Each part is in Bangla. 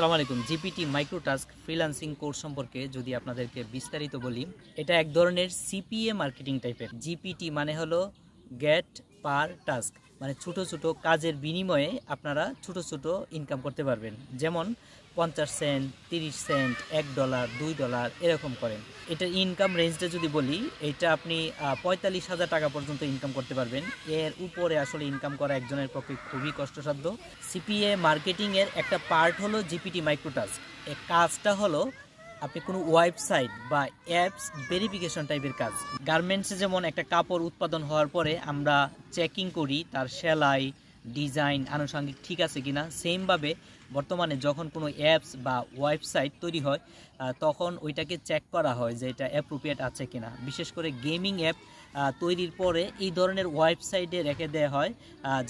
আসসালামু আলাইকুম। জিপিটি মাইক্রোটাস্ক ফ্রিল্যান্সিং কোর্স সম্পর্কে যদি আপনাদেরকে বিস্তারিত বলি, এটা এক ধরনের সিপিএ মার্কেটিং টাইপের। জিপিটি মানে হলো গেট পার টাস্ক, মানে ছোট ছোট কাজের বিনিময়ে আপনারা ছোট ছোট ইনকাম করতে পারবেন। যেমন 50 সেন্ট, 30 সেন্ট, $1, $2 এরকম করেন। এটার ইনকাম রেঞ্জটা যদি বলি, এটা আপনি 45,000 টাকা পর্যন্ত ইনকাম করতে পারবেন। এর উপরে আসলে ইনকাম করা একজনের পক্ষে খুবই কষ্টসাধ্য। সিপিএ মার্কেটিংয়ের একটা পার্ট হলো জিপিটি মাইক্রোটাস্ক। এই কাজটা হলো আপনি কোনো ওয়েবসাইট বা অ্যাপস ভেরিফিকেশন টাইপের কাজ। গার্মেন্টসে যেমন একটা কাপড় উৎপাদন হওয়ার পরে আমরা চেকিং করি তার সেলাই, ডিজাইন, আনুষঙ্গিক ঠিক আছে কিনা, সেমভাবে বর্তমানে যখন কোনো অ্যাপস বা ওয়েবসাইট তৈরি হয় তখন ওইটাকে চেক করা হয় যে এটা অ্যাপ্রোপ্রিয়েট আছে কিনা। বিশেষ করে গেমিং অ্যাপ তৈরির পরে এই ধরনের ওয়েবসাইটে রেখে দেওয়া হয়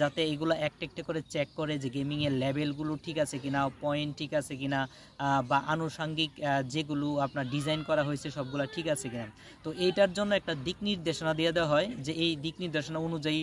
যাতে এগুলো একটা একটা করে চেক করে যে গেমিংয়ের লেভেলগুলো ঠিক আছে কিনা, পয়েন্ট ঠিক আছে কিনা, বা আনুষঙ্গিক যেগুলো আপনার ডিজাইন করা হয়েছে সবগুলো ঠিক আছে কিনা। তো এইটার জন্য একটা দিক নির্দেশনা দিয়ে দেওয়া হয় যে এই দিক নির্দেশনা অনুযায়ী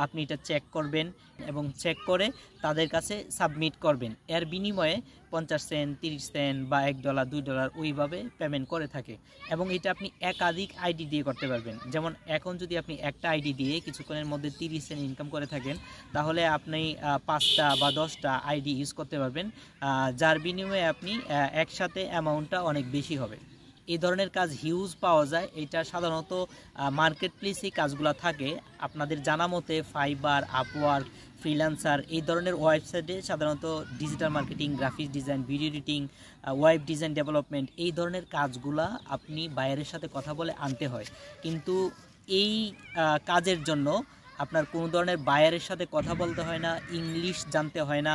আপনি এটা চেক করবেন এবং চেক করে তাদের কাছে সাবমিট করবেন। এর বিনিময়ে 50 সেন্ট, 30 সেন্ট বা $1, $2 ওইভাবে পেমেন্ট করে থাকে। এবং এটা আপনি একাধিক আইডি দিয়ে করতে পারবেন। যেমন এখন যদি আপনি একটা আইডি দিয়ে কিছুক্ষণের মধ্যে 30 সেন্ট ইনকাম করে থাকেন, তাহলে আপনি 5টা বা 10টা আইডি ইউজ করতে পারবেন, যার বিনিময়ে আপনি একসাথে অ্যামাউন্টটা অনেক বেশি হবে। এই ধরনের কাজ হিউজ পাওয়া যায়। এটা সাধারণত মার্কেট প্লেসে কাজগুলো থাকে। আপনাদের জানা মতে ফাইবার, আপওয়ার্ক, ফ্রিল্যান্সার এই ধরনের ওয়েবসাইটে সাধারণত digital marketing, graphics design, video editing, web design development এই ধরনের কাজগুলা আপনি বাইরের সাথে কথা বলে আনতে হয়। কিন্তু এই কাজের জন্য আপনার কোনো ধরনের বায়ারের সাথে কথা বলতে হয় না, ইংলিশ জানতে হয় না।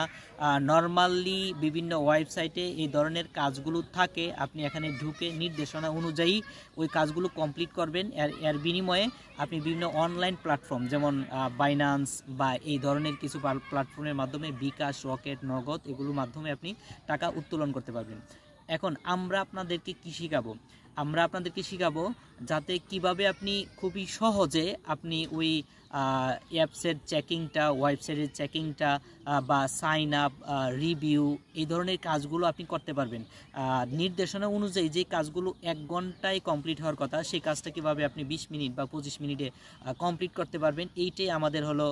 নর্মালি বিভিন্ন ওয়েবসাইটে এই ধরনের কাজগুলো থাকে। আপনি এখানে ঢুকে নির্দেশনা অনুযায়ী ওই কাজগুলো কমপ্লিট করবেন। এর বিনিময়ে আপনি বিভিন্ন অনলাইন প্ল্যাটফর্ম যেমন বাইন্যান্স বা এই ধরনের কিছু প্ল্যাটফর্মের মাধ্যমে বিকাশ, রকেট, নগদ এগুলোর মাধ্যমে আপনি টাকা উত্তোলন করতে পারবেন। এখন আমরা আপনাদেরকে কি শিখাবো? আমরা আপনাদেরকে শিখাবো যাতে কিভাবে আপনি খুবই সহজে আপনি ওই অ্যাপসের চেকিংটা, ওয়েবসাইটের চেকিংটা বা সাইন আপ, রিভিউ এই ধরনের কাজগুলো আপনি করতে পারবেন। নির্দেশনা অনুযায়ী যে কাজগুলো 1 ঘন্টায় কমপ্লিট হওয়ার কথা, সেই কাজটা কীভাবে আপনি 20 মিনিট বা 25 মিনিটে কমপ্লিট করতে পারবেন, এইটাই আমাদের হলো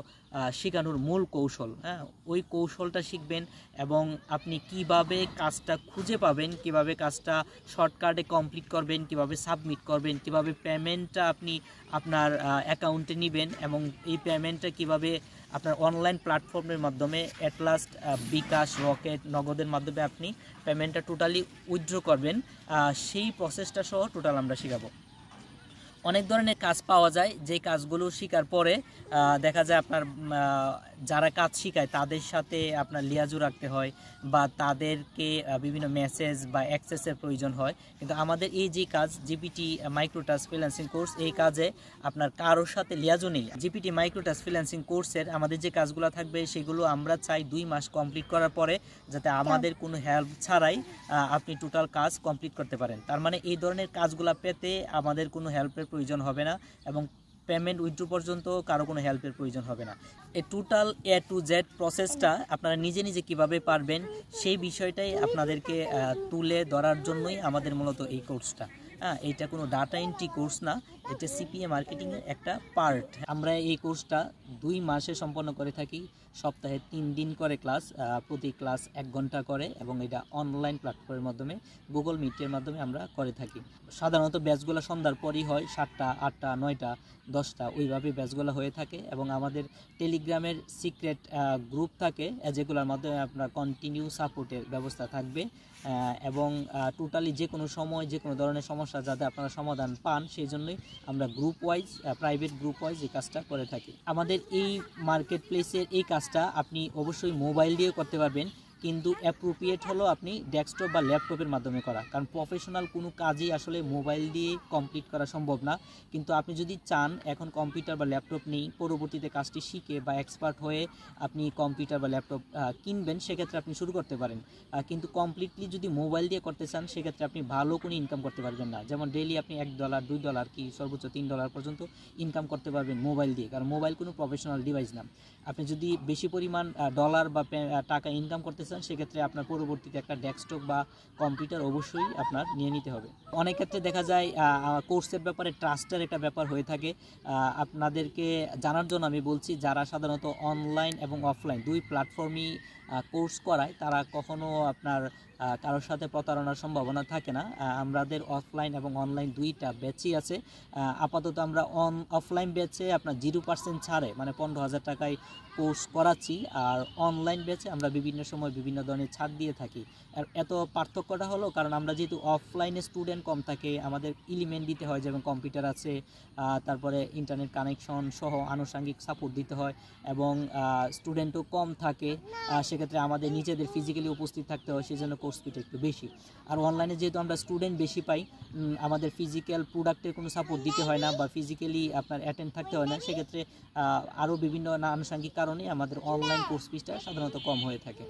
শেখানোর মূল কৌশল। ওই কৌশলটা শিখবেন এবং আপনি কিভাবে কাজটা খুঁজে পাবেন, কিভাবে কাজটা শর্টকাটে কমপ্লিট করবেন, কিভাবে সাবমিট করবেন, কিভাবে পেমেন্টটা আপনি আপনার অ্যাকাউন্টে নেবেন এবং এই পেমেন্টটা কিভাবে আপনার অনলাইন প্ল্যাটফর্মের মাধ্যমে অ্যাট লাস্ট বিকাশ, রকেট, নগদের মাধ্যমে আপনি পেমেন্টটা টোটালি উইথড্র করবেন, সেই প্রসেসটা সহ টোটাল আমরা শেখাবো। অনেক ধরনের কাজ পাওয়া যায়, যে কাজগুলো শেখার পরে দেখা যায় আপনার যারা কাজ শেখায় তাদের সাথে আপনার লিয়াজু রাখতে হয় বা তাদেরকে বিভিন্ন মেসেজ বা অ্যাক্সেসের প্রয়োজন হয়। কিন্তু আমাদের এই যে কাজ জিপিটি মাইক্রোটাস্ক ফ্রিল্যান্সিং কোর্স, এই কাজে আপনার কারোর সাথে লিয়াজু নেই। জিপিটি মাইক্রোটাস্ক ফ্রিল্যান্সিং কোর্সের আমাদের যে কাজগুলো থাকবে সেগুলো আমরা চাই 2 মাস কমপ্লিট করার পরে যাতে আমাদের কোনো হেল্প ছাড়াই আপনি টোটাল কাজ কমপ্লিট করতে পারেন। তার মানে এই ধরনের কাজগুলো পেতে আমাদের কোনো হেল্পের প্রয়োজন হবে না এবং পেমেন্ট উইথড্র পর্যন্ত কারো কোনো হেল্পের প্রয়োজন হবে না। এই টোটাল A to Z প্রসেসটা আপনারা নিজে নিজে কিভাবে পারবেন সেই বিষয়টাই আপনাদেরকে তুলে ধরার জন্যই আমাদের মূলত এই কোর্সটা। এটা কোনো ডাটা এন্ট্রি কোর্স না, এটা সিপিএ মার্কেটিংয়ের একটা পার্ট। আমরা এই কোর্সটা 2 মাসে সম্পন্ন করে থাকি। সপ্তাহে 3 দিন করে ক্লাস, প্রতি ক্লাস 1 ঘন্টা করে এবং এটা অনলাইন প্ল্যাটফর্মের মাধ্যমে গুগল মিটের মাধ্যমে আমরা করে থাকি। সাধারণত ব্যাচগুলো সন্ধ্যার পরই হয়, 7টা, 8টা, 9টা, 10টা ওইভাবে ব্যাচগুলো হয়ে থাকে এবং আমাদের টেলিগ্রামের সিক্রেট গ্রুপ থাকে যেগুলোর মাধ্যমে আপনার কন্টিনিউ সাপোর্টের ব্যবস্থা থাকবে এবং টোটালি যে কোনো সময় যে কোনো ধরনের সমস্যা যাতে আপনারা সমাধান পান সেই জন্যই আমরা group wise, private group wise এই কাজটা করে থাকি। আমাদের এই মার্কেট প্লেসের এই কাজটা আপনি অবশ্যই মোবাইল দিয়ে করতে পারবেন, কিন্তু অ্যাপ্রোপ্রিয়েট হলো আপনি ডেস্কটপ বা ল্যাপটপের মাধ্যমে করা, কারণ প্রফেশনাল কোনো কাজই আসলে মোবাইল দিয়ে কমপ্লিট করা সম্ভব না। কিন্তু আপনি যদি চান এখন কম্পিউটার বা ল্যাপটপ নেই, পরবর্তীতে কাজটি শিখে বা এক্সপার্ট হয়ে আপনি কম্পিউটার বা ল্যাপটপ কিনবেন, সেক্ষেত্রে আপনি শুরু করতে পারেন। কিন্তু কমপ্লিটলি যদি মোবাইল দিয়ে করতে চান সেক্ষেত্রে আপনি ভালো কোনো ইনকাম করতে পারবেন না। যেমন ডেইলি আপনি $1, $2 কি সর্বোচ্চ $3 পর্যন্ত ইনকাম করতে পারবেন মোবাইল দিয়ে, কারণ মোবাইল কোনো প্রফেশনাল ডিভাইস না। আপনি যদি বেশি পরিমাণ ডলার বা টাকা ইনকাম করতে চান সেক্ষেত্রে আপনার পরবর্তীতে একটা ডেস্কটপ বা কম্পিউটার অবশ্যই আপনার নিয়ে নিতে হবে। অনেক ক্ষেত্রে দেখা যায় কোর্সের ব্যাপারে ট্রাস্টের একটা ব্যাপার হয়ে থাকে। আপনাদেরকে জানার জন্য আমি বলছি, যারা সাধারণত অনলাইন এবং অফলাইন দুই প্ল্যাটফর্মই কোর্স করায় তারা কখনো আপনার কারোর সাথে প্রতারণার সম্ভাবনা থাকে না। আমাদের অফলাইন এবং অনলাইন দুইটা ব্যাচই আছে। আপাতত আমরা অফলাইন ব্যাচে আপনার 0% ছাড়ে মানে 15,000 টাকায় কোর্স করাচ্ছি, আর অনলাইন ব্যাচে আমরা বিভিন্ন সময় বিভিন্ন ধরনের ছাড় দিয়ে থাকি। আর এত পার্থক্যটা হলো কারণ আমরা যেহেতু অফলাইনে স্টুডেন্ট কম থাকে, আমাদের এলিমেন্ট দিতে হয়, যেমন কম্পিউটার আছে, তারপরে ইন্টারনেট কানেকশন সহ আনুষঙ্গিক সাপোর্ট দিতে হয়, এবং স্টুডেন্টও কম থাকে, সেক্ষেত্রে আমাদের নিজেদের ফিজিক্যালি উপস্থিত থাকতে হয়, সেই জন্য কোর্স ফিটা একটু বেশি। আর অনলাইনে যেহেতু আমরা স্টুডেন্ট বেশি পাই, আমাদের ফিজিক্যাল প্রোডাক্টের কোনো সাপোর্ট দিতে হয় না বা ফিজিক্যালি আপনার অ্যাটেন্ড থাকতে হয় না, সেক্ষেত্রে আরও বিভিন্ন আনুষঙ্গিক কারণে আমাদের অনলাইন কোর্স ফিটা সাধারণত কম হয়ে থাকে।